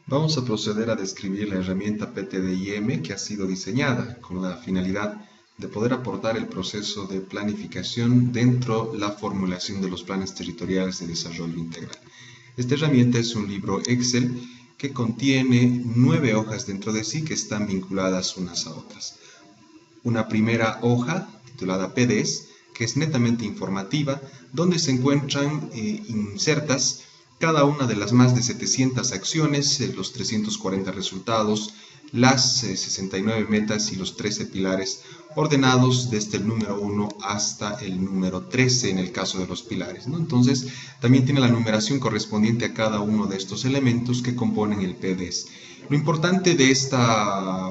Vamos a proceder a describir la herramienta PTDIM que ha sido diseñada con la finalidad de poder aportar el proceso de planificación dentro de la formulación de los planes territoriales de desarrollo integral. Esta herramienta es un libro Excel que contiene 9 hojas dentro de sí que están vinculadas unas a otras. Una primera hoja titulada PDES, que es netamente informativa, donde se encuentran insertas cada una de las más de 700 acciones, los 340 resultados, las 69 metas y los 13 pilares, ordenados desde el número 1 hasta el número 13 en el caso de los pilares, ¿no? Entonces, también tiene la numeración correspondiente a cada uno de estos elementos que componen el PDES. Lo importante de esta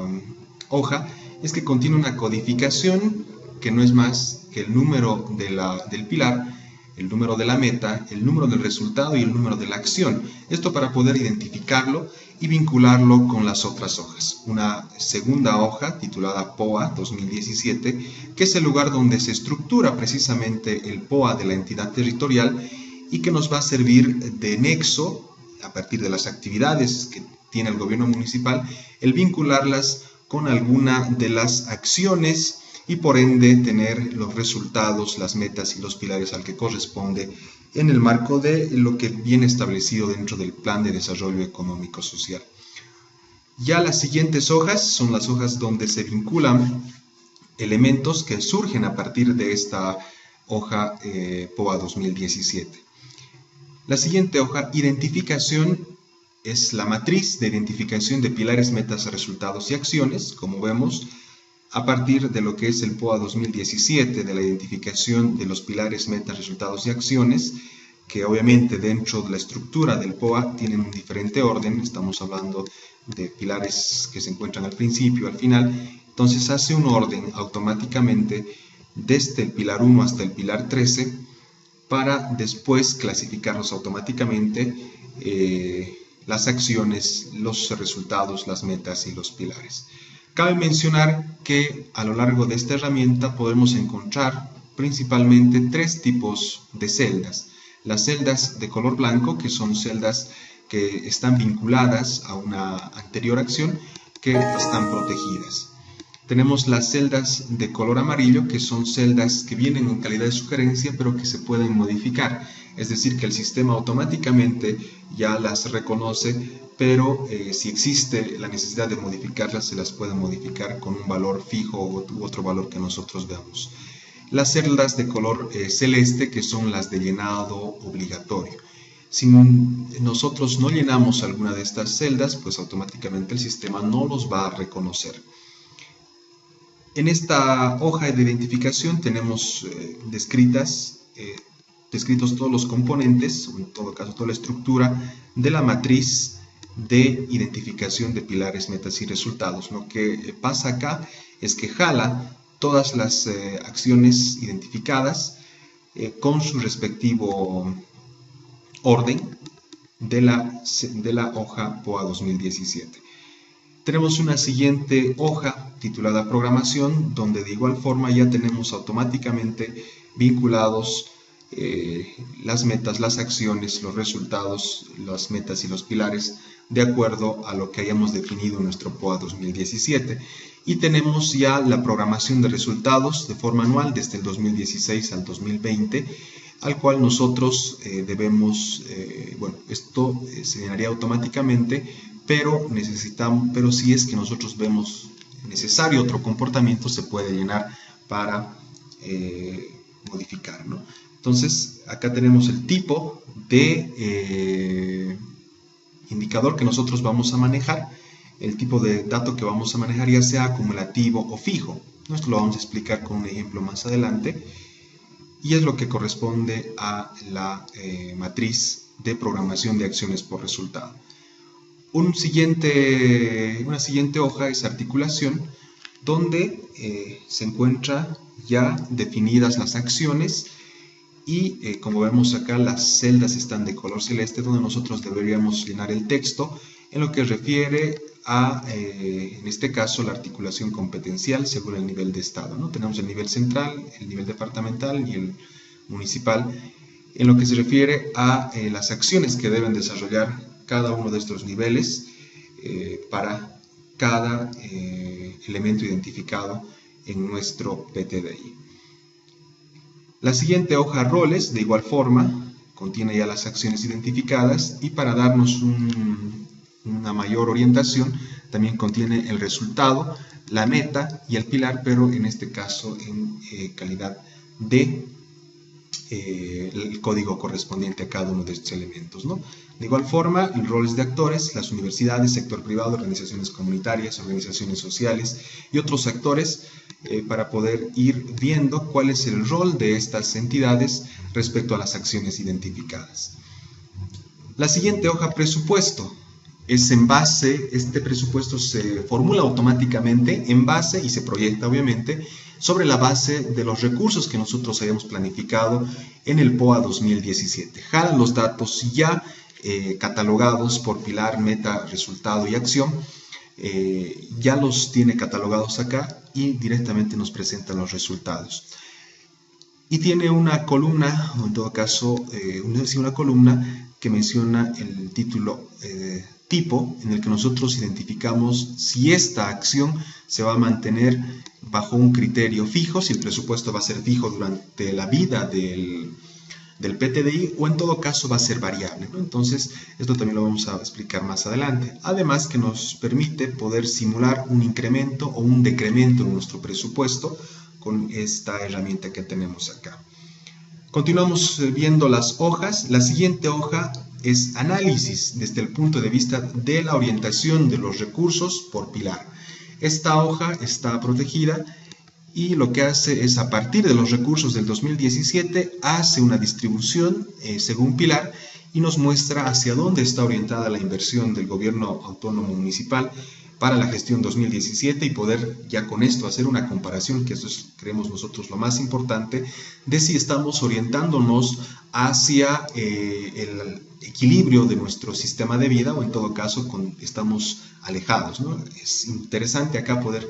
hoja es que contiene una codificación que no es más que el número del pilar, el número de la meta, el número del resultado y el número de la acción. Esto para poder identificarlo y vincularlo con las otras hojas. Una segunda hoja titulada POA 2017, que es el lugar donde se estructura precisamente el POA de la entidad territorial y que nos va a servir de nexo, a partir de las actividades que tiene el gobierno municipal, el vincularlas con alguna de las acciones y por ende tener los resultados, las metas y los pilares al que corresponde en el marco de lo que viene establecido dentro del Plan de Desarrollo Económico Social. Ya las siguientes hojas son las hojas donde se vinculan elementos que surgen a partir de esta hoja POA 2017. La siguiente hoja, identificación, es la matriz de identificación de pilares, metas, resultados y acciones, como vemos, a partir de lo que es el POA 2017, de la identificación de los pilares, metas, resultados y acciones, que obviamente dentro de la estructura del POA tienen un diferente orden. Estamos hablando de pilares que se encuentran al principio, al final. Entonces hace un orden automáticamente desde el pilar 1 hasta el pilar 13 para después clasificarlos automáticamente las acciones, los resultados, las metas y los pilares. Cabe mencionar que a lo largo de esta herramienta podemos encontrar principalmente 3 tipos de celdas. Las celdas de color blanco, que son celdas que están vinculadas a una anterior acción, que están protegidas. Tenemos las celdas de color amarillo, que son celdas que vienen en calidad de sugerencia, pero que se pueden modificar. Es decir, que el sistema automáticamente ya las reconoce, pero si existe la necesidad de modificarlas, se las puede modificar con un valor fijo u otro valor que nosotros veamos. Las celdas de color celeste, que son las de llenado obligatorio. Si nosotros no llenamos alguna de estas celdas, pues automáticamente el sistema no los va a reconocer. En esta hoja de identificación tenemos descritos todos los componentes, o en todo caso toda la estructura de la matriz de identificación de pilares, metas y resultados. Lo que pasa acá es que jala todas las acciones identificadas con su respectivo orden de la hoja POA 2017. Tenemos una siguiente hoja titulada programación, donde de igual forma ya tenemos automáticamente vinculados las metas, las acciones, los resultados, las metas y los pilares de acuerdo a lo que hayamos definido en nuestro POA 2017. Y tenemos ya la programación de resultados de forma anual desde el 2016 al 2020, al cual nosotros debemos, esto se llenaría automáticamente, pero si es que nosotros vemos necesario otro comportamiento, se puede llenar para modificar, ¿no? Entonces, acá tenemos el tipo de indicador que nosotros vamos a manejar, el tipo de dato que vamos a manejar, ya sea acumulativo o fijo. Esto lo vamos a explicar con un ejemplo más adelante, y es lo que corresponde a la matriz de programación de acciones por resultado. Una siguiente hoja es articulación, donde se encuentran ya definidas las acciones y como vemos acá, las celdas están de color celeste, donde nosotros deberíamos llenar el texto en lo que refiere a, en este caso, la articulación competencial según el nivel de estado, ¿no? Tenemos el nivel central, el nivel departamental y el municipal. En lo que se refiere a las acciones que deben desarrollar cada uno de estos niveles, para cada elemento identificado en nuestro PTDI. La siguiente hoja roles, de igual forma, contiene ya las acciones identificadas y para darnos una mayor orientación, también contiene el resultado, la meta y el pilar, pero en este caso en calidad de el código correspondiente a cada uno de estos elementos, ¿no? De igual forma, los roles de actores, las universidades, sector privado, organizaciones comunitarias, organizaciones sociales y otros actores para poder ir viendo cuál es el rol de estas entidades respecto a las acciones identificadas. La siguiente hoja, presupuesto. Es en base, este presupuesto se formula automáticamente en base y se proyecta obviamente sobre la base de los recursos que nosotros hayamos planificado en el POA 2017. Jala los datos ya catalogados por pilar, meta, resultado y acción. Ya los tiene catalogados acá y directamente nos presentan los resultados. Y tiene una columna, o en todo caso, una columna que menciona el título tipo, en el que nosotros identificamos si esta acción se va a mantener bajo un criterio fijo, si el presupuesto va a ser fijo durante la vida del PTDI o en todo caso va a ser variable, ¿no? Entonces, esto también lo vamos a explicar más adelante. Además que nos permite poder simular un incremento o un decremento en nuestro presupuesto con esta herramienta que tenemos acá. Continuamos viendo las hojas. La siguiente hoja es análisis desde el punto de vista de la orientación de los recursos por pilar. Esta hoja está protegida y lo que hace es, a partir de los recursos del 2017, hace una distribución según pilar y nos muestra hacia dónde está orientada la inversión del gobierno autónomo municipal para la gestión 2017 y poder ya con esto hacer una comparación, que eso es, creemos nosotros, lo más importante, de si estamos orientándonos hacia el equilibrio de nuestro sistema de vida o en todo caso estamos alejados, ¿no? Es interesante acá poder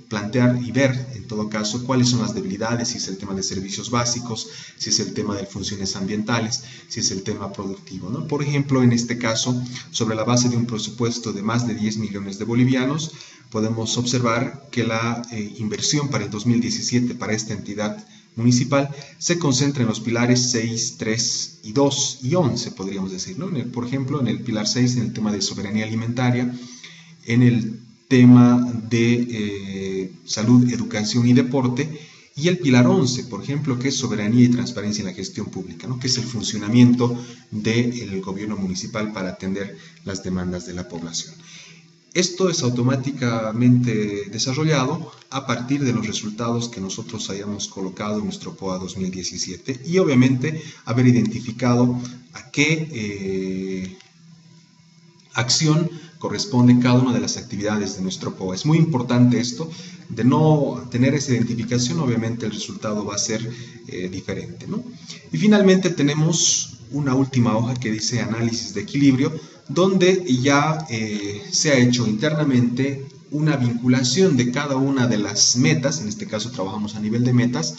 plantear y ver en todo caso cuáles son las debilidades, si es el tema de servicios básicos, si es el tema de funciones ambientales, si es el tema productivo, ¿no? Por ejemplo, en este caso, sobre la base de un presupuesto de más de 10 millones de bolivianos, podemos observar que la inversión para el 2017 para esta entidad municipal se concentra en los pilares 6, 3 y 2 y 11, podríamos decir, ¿no? Por ejemplo, en el pilar 6, en el tema de soberanía alimentaria, en el tema de salud, educación y deporte, y el pilar 11, por ejemplo, que es soberanía y transparencia en la gestión pública, ¿no? Que es el funcionamiento del gobierno municipal para atender las demandas de la población. Esto es automáticamente desarrollado a partir de los resultados que nosotros hayamos colocado en nuestro POA 2017 y obviamente haber identificado a qué acción corresponde cada una de las actividades de nuestro POA. Es muy importante esto, de no tener esa identificación, obviamente el resultado va a ser diferente, ¿no? Y finalmente tenemos una última hoja que dice análisis de equilibrio, donde ya se ha hecho internamente una vinculación de cada una de las metas, en este caso trabajamos a nivel de metas,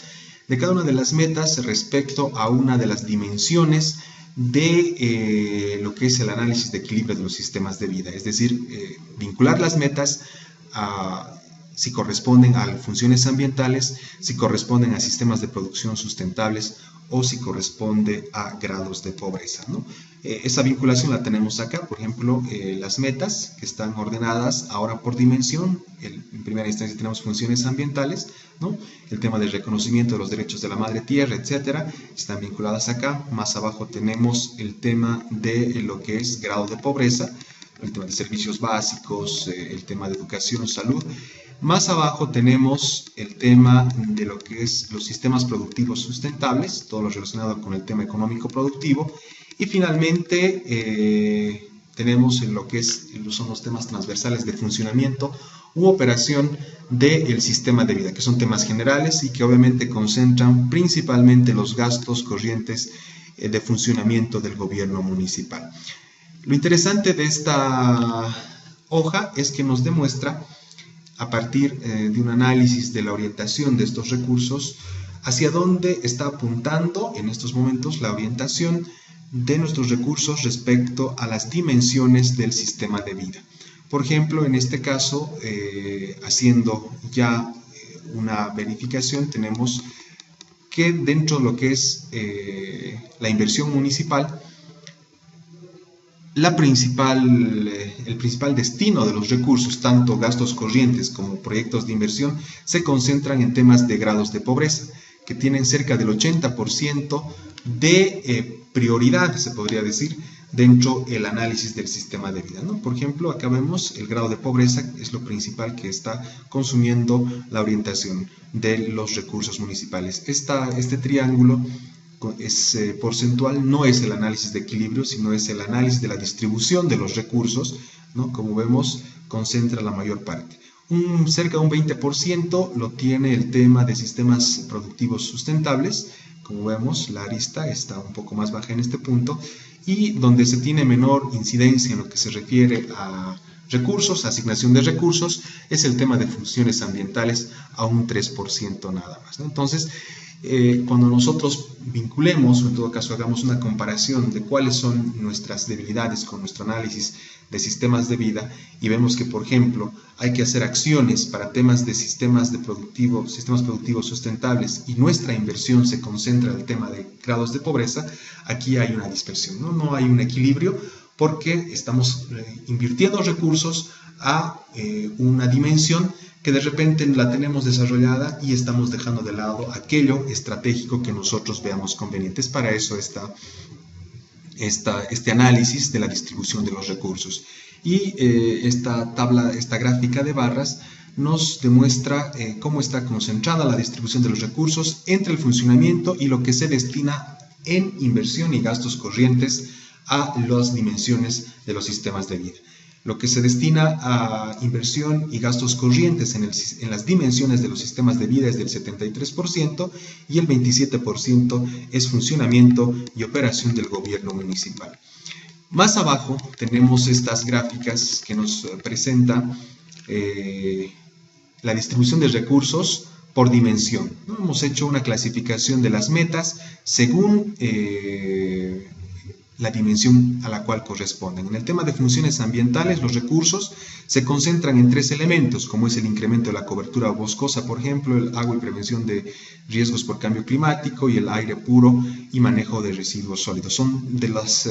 de cada una de las metas respecto a una de las dimensiones de lo que es el análisis de equilibrio de los sistemas de vida, es decir, vincular las metas a si corresponden a funciones ambientales, si corresponden a sistemas de producción sustentables o si corresponde a grados de pobreza, ¿no? Esa vinculación la tenemos acá, por ejemplo, las metas que están ordenadas ahora por dimensión. En primera instancia tenemos funciones ambientales, ¿no? El tema del reconocimiento de los derechos de la madre tierra, etcétera, están vinculadas acá. Más abajo tenemos el tema de lo que es grado de pobreza, el tema de servicios básicos, el tema de educación, salud. Más abajo tenemos el tema de lo que es los sistemas productivos sustentables, todo lo relacionado con el tema económico productivo. Y finalmente tenemos lo que son los temas transversales de funcionamiento u operación del sistema de vida, que son temas generales y que obviamente concentran principalmente los gastos corrientes de funcionamiento del gobierno municipal. Lo interesante de esta hoja es que nos demuestra, a partir de un análisis de la orientación de estos recursos, hacia dónde está apuntando en estos momentos la orientación de nuestros recursos respecto a las dimensiones del sistema de vida. Por ejemplo, en este caso, haciendo ya una verificación, tenemos que dentro de lo que es la inversión municipal, el principal destino de los recursos, tanto gastos corrientes como proyectos de inversión, se concentran en temas de grados de pobreza, que tienen cerca del 80% de prioridad, se podría decir, dentro del análisis del sistema de vida, ¿no? Por ejemplo, acá vemos el grado de pobreza, es lo principal que está consumiendo la orientación de los recursos municipales. Este triángulo es porcentual, no es el análisis de equilibrio, sino es el análisis de la distribución de los recursos, ¿no? Como vemos, concentra la mayor parte. Cerca de un 20% lo tiene el tema de sistemas productivos sustentables. Como vemos, la arista está un poco más baja en este punto, y donde se tiene menor incidencia en lo que se refiere a recursos, asignación de recursos, es el tema de funciones ambientales, a un 3% nada más, ¿no? Entonces, cuando nosotros vinculemos, o en todo caso hagamos una comparación de cuáles son nuestras debilidades con nuestro análisis de sistemas de vida, y vemos que, por ejemplo, hay que hacer acciones para temas de sistemas productivos sustentables, y nuestra inversión se concentra en el tema de grados de pobreza, aquí hay una dispersión, ¿no? No hay un equilibrio, porque estamos invirtiendo recursos a una dimensión que de repente la tenemos desarrollada y estamos dejando de lado aquello estratégico que nosotros veamos conveniente. Es para eso este análisis de la distribución de los recursos. Y esta gráfica de barras nos demuestra cómo está concentrada la distribución de los recursos entre el funcionamiento y lo que se destina en inversión y gastos corrientes a las dimensiones de los sistemas de vida. Lo que se destina a inversión y gastos corrientes en las dimensiones de los sistemas de vida es del 73%, y el 27% es funcionamiento y operación del gobierno municipal. Más abajo tenemos estas gráficas que nos presentan la distribución de recursos por dimensión, ¿no? Hemos hecho una clasificación de las metas según la dimensión a la cual corresponden. En el tema de funciones ambientales, los recursos se concentran en 3 elementos, como es el incremento de la cobertura boscosa, por ejemplo, el agua y prevención de riesgos por cambio climático, y el aire puro y manejo de residuos sólidos. Son de las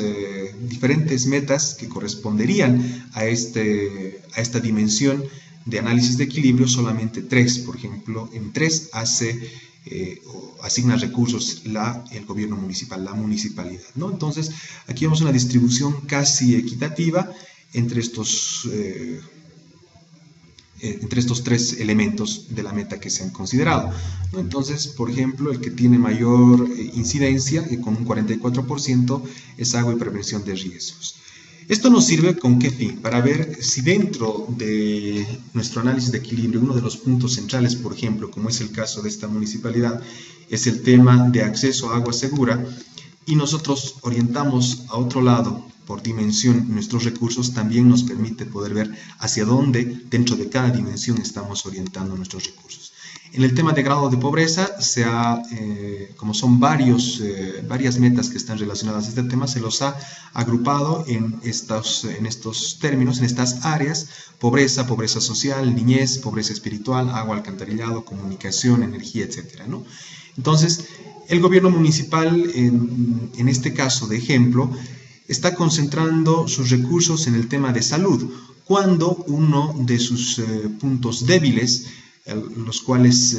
diferentes metas que corresponderían a esta dimensión de análisis de equilibrio. Solamente 3, por ejemplo, en 3 asigna recursos el gobierno municipal, la municipalidad, ¿no? Entonces, aquí vemos una distribución casi equitativa entre estos 3 elementos de la meta que se han considerado, ¿no? Entonces, por ejemplo, el que tiene mayor incidencia, con un 44%, es agua y prevención de riesgos. ¿Esto nos sirve con qué fin? Para ver si dentro de nuestro análisis de equilibrio, uno de los puntos centrales, por ejemplo, como es el caso de esta municipalidad, es el tema de acceso a agua segura, y nosotros orientamos a otro lado por dimensión nuestros recursos, también nos permite poder ver hacia dónde dentro de cada dimensión estamos orientando nuestros recursos. En el tema de grado de pobreza, como son varias metas que están relacionadas a este tema, se los ha agrupado en estos términos, en estas áreas: pobreza, pobreza social, niñez, pobreza espiritual, agua, alcantarillado, comunicación, energía, etc., ¿no? Entonces, el gobierno municipal, en este caso de ejemplo, está concentrando sus recursos en el tema de salud, cuando uno de sus puntos débiles, los cuales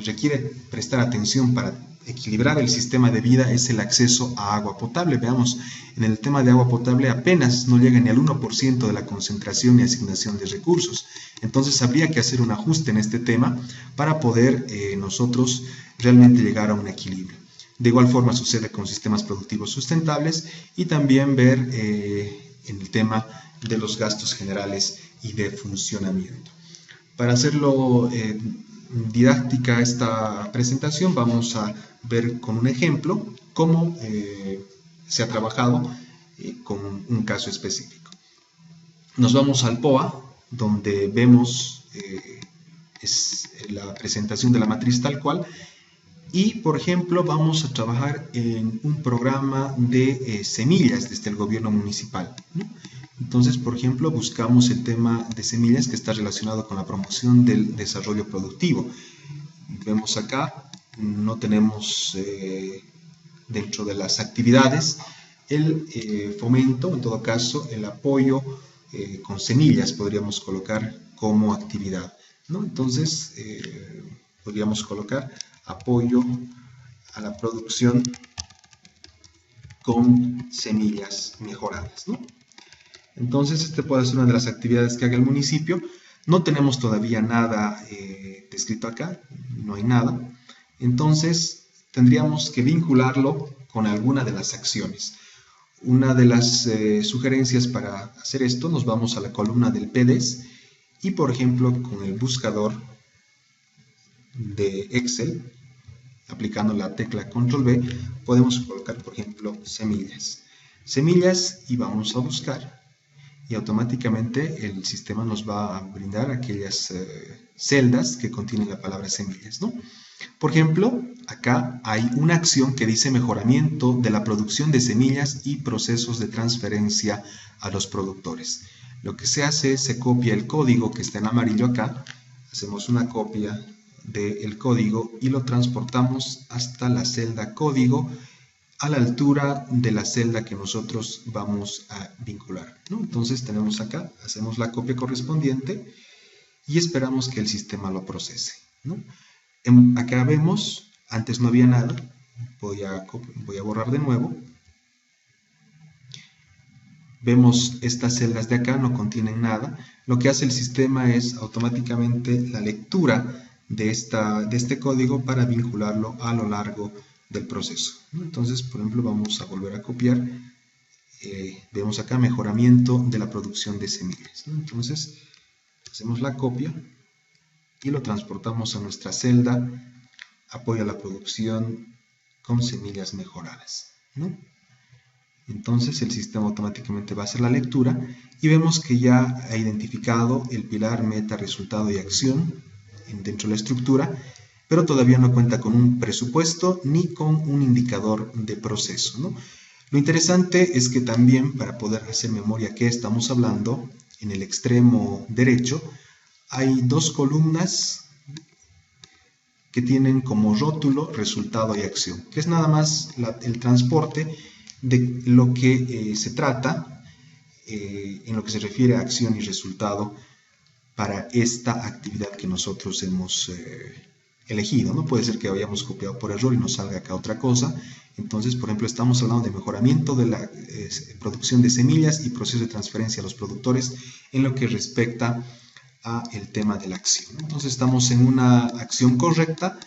requiere prestar atención para equilibrar el sistema de vida, es el acceso a agua potable. Veamos, en el tema de agua potable apenas no llega ni al 1% de la concentración y asignación de recursos. Entonces habría que hacer un ajuste en este tema para poder nosotros realmente llegar a un equilibrio. De igual forma sucede con sistemas productivos sustentables, y también ver en el tema de los gastos generales y de funcionamiento. Para hacerlo didáctica esta presentación, vamos a ver con un ejemplo cómo se ha trabajado con un caso específico. Nos vamos al POA, donde vemos es la presentación de la matriz tal cual, y por ejemplo vamos a trabajar en un programa de semillas desde el gobierno municipal, ¿no? Entonces, por ejemplo, buscamos el tema de semillas que está relacionado con la promoción del desarrollo productivo. Vemos acá, no tenemos dentro de las actividades el fomento, en todo caso, el apoyo con semillas podríamos colocar como actividad, ¿no? Entonces, podríamos colocar apoyo a la producción con semillas mejoradas, ¿no? Entonces, este puede ser una de las actividades que haga el municipio. No tenemos todavía nada descrito acá, no hay nada. Entonces, tendríamos que vincularlo con alguna de las acciones. Una de las sugerencias para hacer esto, nos vamos a la columna del PDES y, por ejemplo, con el buscador de Excel, aplicando la tecla Control V, podemos colocar, por ejemplo, semillas. Semillas y vamos a buscar. Y automáticamente el sistema nos va a brindar aquellas celdas que contienen la palabra semillas, ¿no? Por ejemplo, acá hay una acción que dice mejoramiento de la producción de semillas y procesos de transferencia a los productores. Lo que se hace es se copia el código que está en amarillo acá, hacemos una copia del código y lo transportamos hasta la celda código a la altura de la celda que nosotros vamos a vincular, ¿no? Entonces tenemos acá, hacemos la copia correspondiente y esperamos que el sistema lo procese, ¿no? Acá vemos, antes no había nada, voy a borrar de nuevo. Vemos estas celdas de acá, no contienen nada. Lo que hace el sistema es automáticamente la lectura de este código para vincularlo a lo largo del proceso, ¿no? Entonces, por ejemplo, vamos a volver a copiar. Vemos acá mejoramiento de la producción de semillas, ¿no? Entonces, hacemos la copia y lo transportamos a nuestra celda apoyo a la producción con semillas mejoradas, ¿no? Entonces el sistema automáticamente va a hacer la lectura y vemos que ya ha identificado el pilar meta, resultado y acción dentro de la estructura, pero todavía no cuenta con un presupuesto ni con un indicador de proceso, ¿no? Lo interesante es que también para poder hacer memoria qué estamos hablando, en el extremo derecho hay dos columnas que tienen como rótulo resultado y acción, que es nada más el transporte de lo que se trata en lo que se refiere a acción y resultado para esta actividad que nosotros hemos elegido, ¿no? Puede ser que hayamos copiado por error y nos salga acá otra cosa. Entonces, por ejemplo, estamos hablando de mejoramiento de la producción de semillas y proceso de transferencia a los productores en lo que respecta a el tema de la acción. Entonces estamos en una acción correcta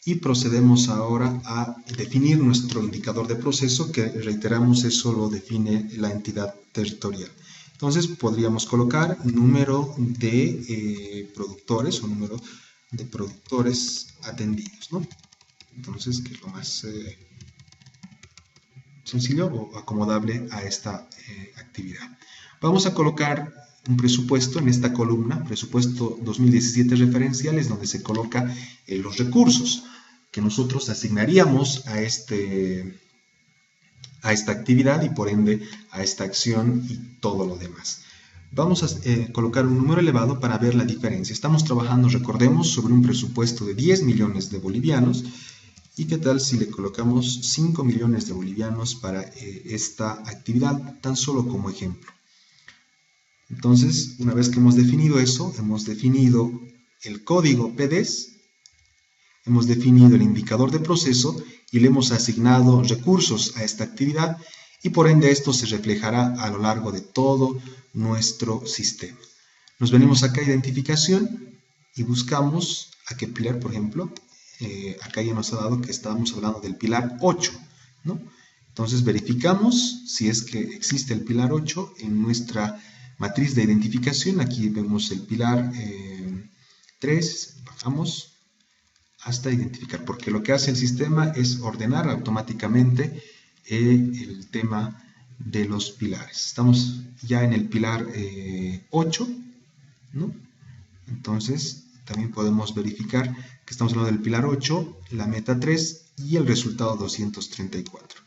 y procedemos ahora a definir nuestro indicador de proceso, que reiteramos, eso lo define la entidad territorial. Entonces podríamos colocar número de productores o número de productores atendidos, ¿no? Entonces, que es lo más sencillo o acomodable a esta actividad. Vamos a colocar un presupuesto en esta columna, presupuesto 2017 referenciales, donde se coloca los recursos que nosotros asignaríamos a esta actividad y por ende a esta acción y todo lo demás. Vamos a colocar un número elevado para ver la diferencia. Estamos trabajando, recordemos, sobre un presupuesto de 10 millones de bolivianos. ¿Y qué tal si le colocamos 5 millones de bolivianos para esta actividad, tan solo como ejemplo? Entonces, una vez que hemos definido eso, hemos definido el código PDES, hemos definido el indicador de proceso y le hemos asignado recursos a esta actividad y por ende esto se reflejará a lo largo de todo nuestro sistema. Nos venimos acá a identificación y buscamos a qué pilar, por ejemplo, acá ya nos ha dado que estábamos hablando del pilar 8, ¿no? Entonces verificamos si es que existe el pilar 8 en nuestra matriz de identificación. Aquí vemos el pilar 3, bajamos hasta identificar, porque lo que hace el sistema es ordenar automáticamente el tema de los pilares. Estamos ya en el pilar 8, ¿no? Entonces también podemos verificar que estamos hablando del pilar 8, la meta 3 y el resultado 234,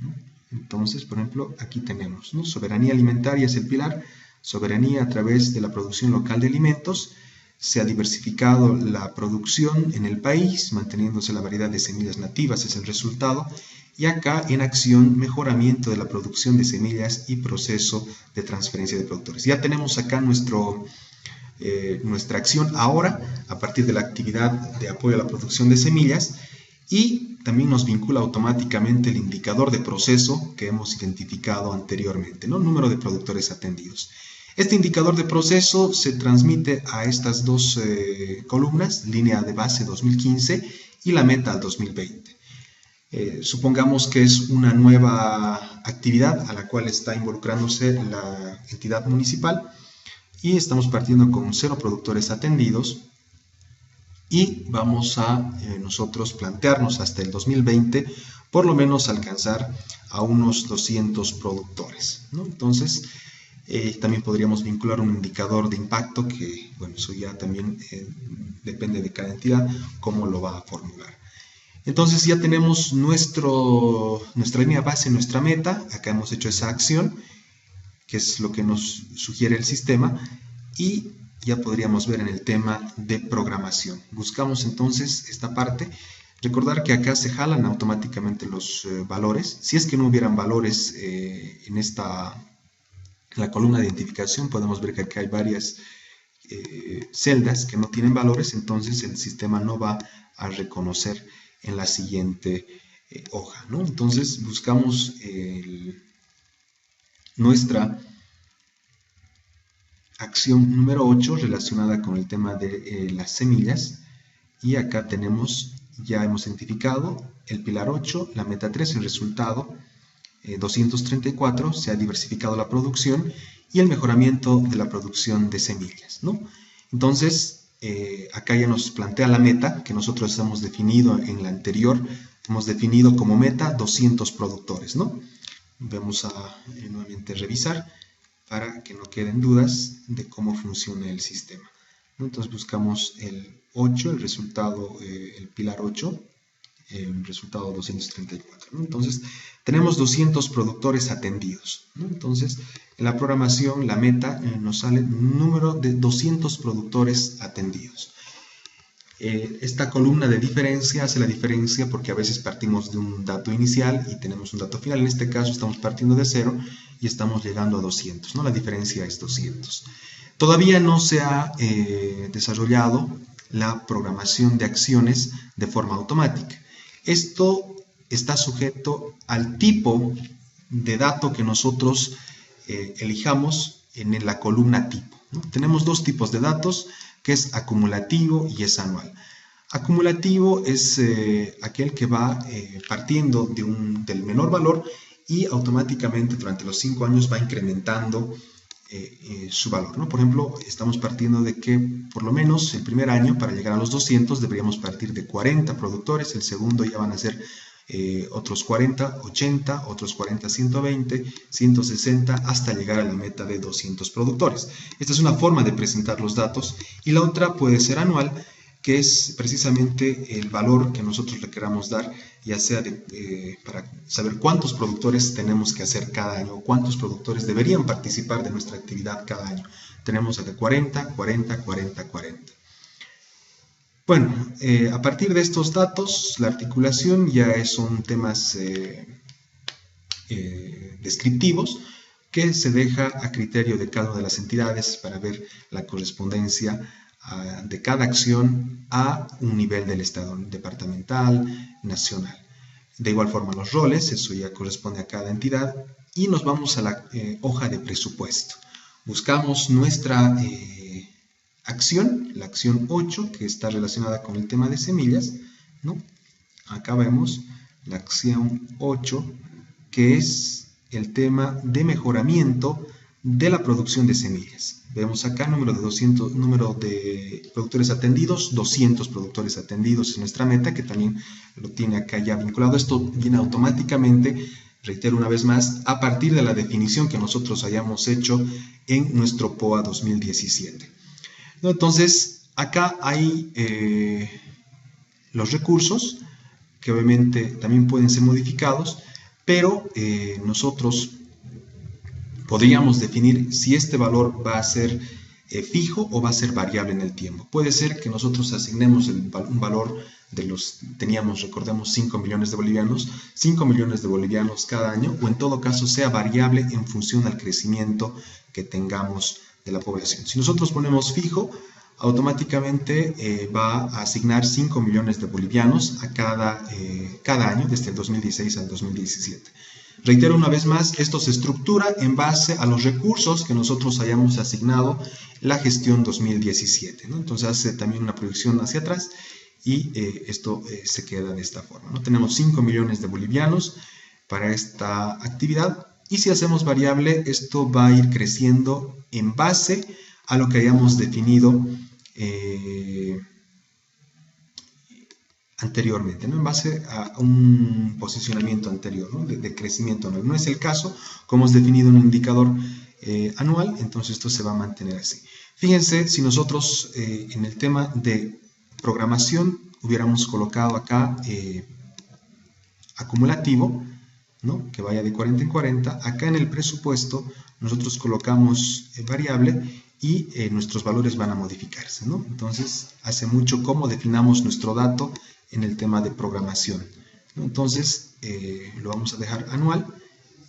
¿no? Entonces, por ejemplo, aquí tenemos, ¿no? Soberanía alimentaria es el pilar, soberanía a través de la producción local de alimentos. Se ha diversificado la producción en el país, manteniéndose la variedad de semillas nativas, es el resultado. Y acá en acción, mejoramiento de la producción de semillas y proceso de transferencia de productores. Ya tenemos acá nuestra acción ahora, a partir de la actividad de apoyo a la producción de semillas, y también nos vincula automáticamente el indicador de proceso que hemos identificado anteriormente, ¿no? Número de productores atendidos. Este indicador de proceso se transmite a estas dos columnas, línea de base 2015 y la meta al 2020. Supongamos que es una nueva actividad a la cual está involucrándose la entidad municipal y estamos partiendo con 0 productores atendidos y vamos a nosotros plantearnos hasta el 2020 por lo menos alcanzar a unos 200 productores, ¿no? Entonces, también podríamos vincular un indicador de impacto que, bueno, eso ya también depende de cada entidad, cómo lo va a formular. Entonces ya tenemos nuestra línea base, nuestra meta, acá hemos hecho esa acción, que es lo que nos sugiere el sistema, y ya podríamos ver en el tema de programación. Buscamos entonces esta parte. Recordar que acá se jalan automáticamente los valores. Si es que no hubieran valores en la columna de identificación, podemos ver que acá hay varias celdas que no tienen valores, entonces el sistema no va a reconocer en la siguiente hoja, ¿no? Entonces buscamos nuestra acción número 8 relacionada con el tema de las semillas, y acá tenemos, ya hemos identificado el pilar 8, la meta 3, el resultado 234, se ha diversificado la producción y el mejoramiento de la producción de semillas, ¿no? Entonces, acá ya nos plantea la meta que nosotros hemos definido en la anterior, hemos definido como meta 200 productores, ¿no? Vamos a nuevamente revisar para que no queden dudas de cómo funciona el sistema, ¿no? Entonces buscamos el 8, el resultado, el pilar 8, el resultado 234, ¿no? Entonces tenemos 200 productores atendidos, ¿no? Entonces en la programación la meta nos sale un número de 200 productores atendidos. Esta columna de diferencia hace la diferencia porque a veces partimos de un dato inicial y tenemos un dato final. En este caso estamos partiendo de 0 y estamos llegando a 200, ¿no? La diferencia es 200. Todavía no se ha desarrollado la programación de acciones de forma automática. Esto está sujeto al tipo de dato que nosotros elijamos en la columna tipo, ¿no? Tenemos dos tipos de datos, que es acumulativo y es anual. Acumulativo es aquel que va partiendo del menor valor y automáticamente durante los 5 años va incrementando su valor, ¿no? Por ejemplo, estamos partiendo de que por lo menos el primer año, para llegar a los 200, deberíamos partir de 40 productores, el segundo ya van a ser otros 40, 80, otros 40, 120, 160, hasta llegar a la meta de 200 productores. Esta es una forma de presentar los datos, y la otra puede ser anual, que es precisamente el valor que nosotros le queramos dar, ya sea para saber cuántos productores tenemos que hacer cada año, o cuántos productores deberían participar de nuestra actividad cada año. Tenemos acá 40, 40, 40, 40. Bueno, a partir de estos datos, la articulación ya son temas descriptivos que se deja a criterio de cada una de las entidades para ver la correspondencia de cada acción a un nivel del Estado, departamental, nacional. De igual forma los roles, eso ya corresponde a cada entidad, y nos vamos a la hoja de presupuesto. Buscamos nuestra acción, la acción 8, que está relacionada con el tema de semillas, ¿no? Acá vemos la acción 8, que es el tema de mejoramiento de la producción de semillas. Vemos acá número de productores atendidos, 200 productores atendidos es nuestra meta, que también lo tiene acá ya vinculado. Esto viene automáticamente, reitero una vez más, a partir de la definición que nosotros hayamos hecho en nuestro POA 2017. Entonces, acá hay los recursos, que obviamente también pueden ser modificados, pero nosotros podríamos definir si este valor va a ser fijo o va a ser variable en el tiempo. Puede ser que nosotros asignemos un valor teníamos, recordemos, 5 millones de bolivianos, 5 millones de bolivianos cada año, o en todo caso sea variable en función al crecimiento que tengamos de la población. Si nosotros ponemos fijo, automáticamente va a asignar 5 millones de bolivianos a cada año, desde el 2016 al 2017. Reitero una vez más, esto se estructura en base a los recursos que nosotros hayamos asignado la gestión 2017, ¿no? Entonces hace también una proyección hacia atrás y esto se queda de esta forma, ¿no? Tenemos 5 millones de bolivianos para esta actividad y si hacemos variable, esto va a ir creciendo en base a lo que hayamos definido anteriormente, ¿no? En base a un posicionamiento anterior, ¿no? de crecimiento anual. No es el caso, como es definido un indicador anual, entonces esto se va a mantener así. Fíjense, si nosotros en el tema de programación hubiéramos colocado acá acumulativo, ¿no? Que vaya de 40 en 40, acá en el presupuesto nosotros colocamos variable y nuestros valores van a modificarse, ¿no? Entonces, hace mucho cómo definamos nuestro dato en el tema de programación, ¿no? Entonces, lo vamos a dejar anual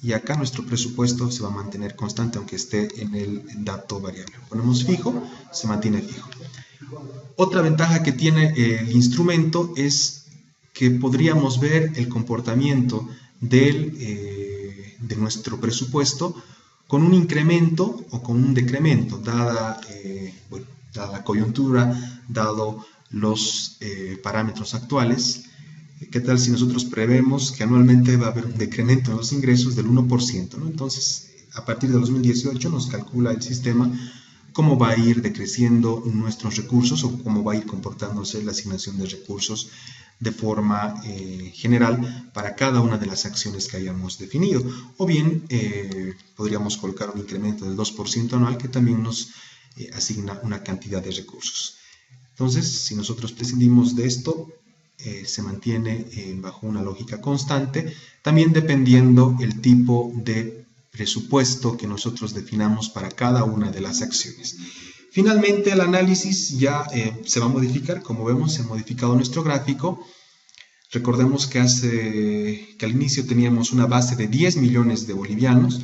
y acá nuestro presupuesto se va a mantener constante aunque esté en el dato variable. Ponemos fijo, se mantiene fijo. Otra ventaja que tiene el instrumento es que podríamos ver el comportamiento de nuestro presupuesto con un incremento o con un decremento, dada la coyuntura, dado los parámetros actuales. ¿Qué tal si nosotros prevemos que anualmente va a haber un decremento en los ingresos del 1%, ¿no? Entonces, a partir de 2018 nos calcula el sistema cómo va a ir decreciendo nuestros recursos o cómo va a ir comportándose la asignación de recursos de forma general para cada una de las acciones que hayamos definido. O bien podríamos colocar un incremento del 2% anual que también nos asigna una cantidad de recursos. Entonces, si nosotros prescindimos de esto, se mantiene bajo una lógica constante, también dependiendo el tipo de presupuesto que nosotros definamos para cada una de las acciones. Finalmente, el análisis ya se va a modificar. Como vemos, se ha modificado nuestro gráfico. Recordemos que al inicio teníamos una base de 10 millones de bolivianos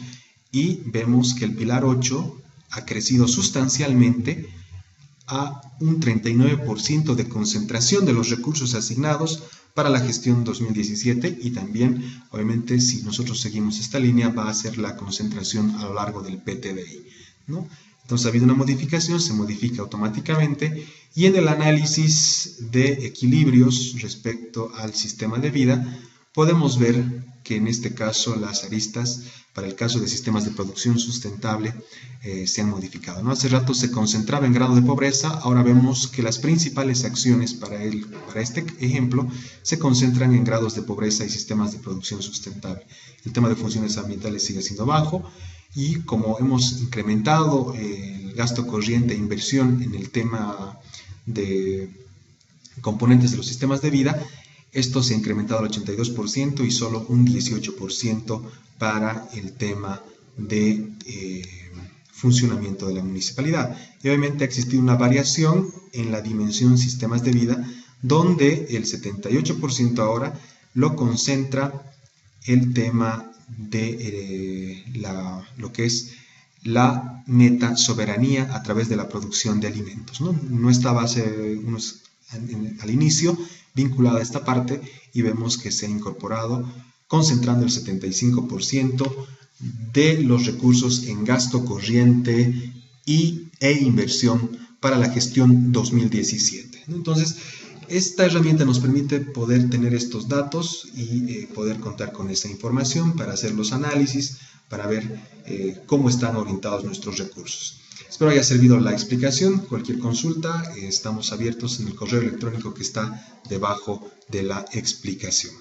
y vemos que el pilar 8 ha crecido sustancialmente a un 39% de concentración de los recursos asignados para la gestión 2017 y también, obviamente, si nosotros seguimos esta línea, va a ser la concentración a lo largo del PTDI, ¿no? Entonces ha habido una modificación, se modifica automáticamente y en el análisis de equilibrios respecto al sistema de vida podemos ver que en este caso las aristas para el caso de sistemas de producción sustentable se han modificado, ¿no? Hace rato se concentraba en grado de pobreza, ahora vemos que las principales acciones para este ejemplo se concentran en grados de pobreza y sistemas de producción sustentable. El tema de funciones ambientales sigue siendo bajo y como hemos incrementado el gasto corriente e inversión en el tema de componentes de los sistemas de vida, esto se ha incrementado al 82% y solo un 18% para el tema de funcionamiento de la municipalidad. Y obviamente ha existido una variación en la dimensión sistemas de vida, donde el 78% ahora lo concentra el tema de lo que es la meta soberanía a través de la producción de alimentos, ¿no? No estaba al inicio vinculada a esta parte y vemos que se ha incorporado concentrando el 75% de los recursos en gasto corriente e inversión para la gestión 2017. Entonces, esta herramienta nos permite poder tener estos datos y poder contar con esa información para hacer los análisis, para ver cómo están orientados nuestros recursos. Espero haya servido la explicación. Cualquier consulta, estamos abiertos en el correo electrónico que está debajo de la explicación.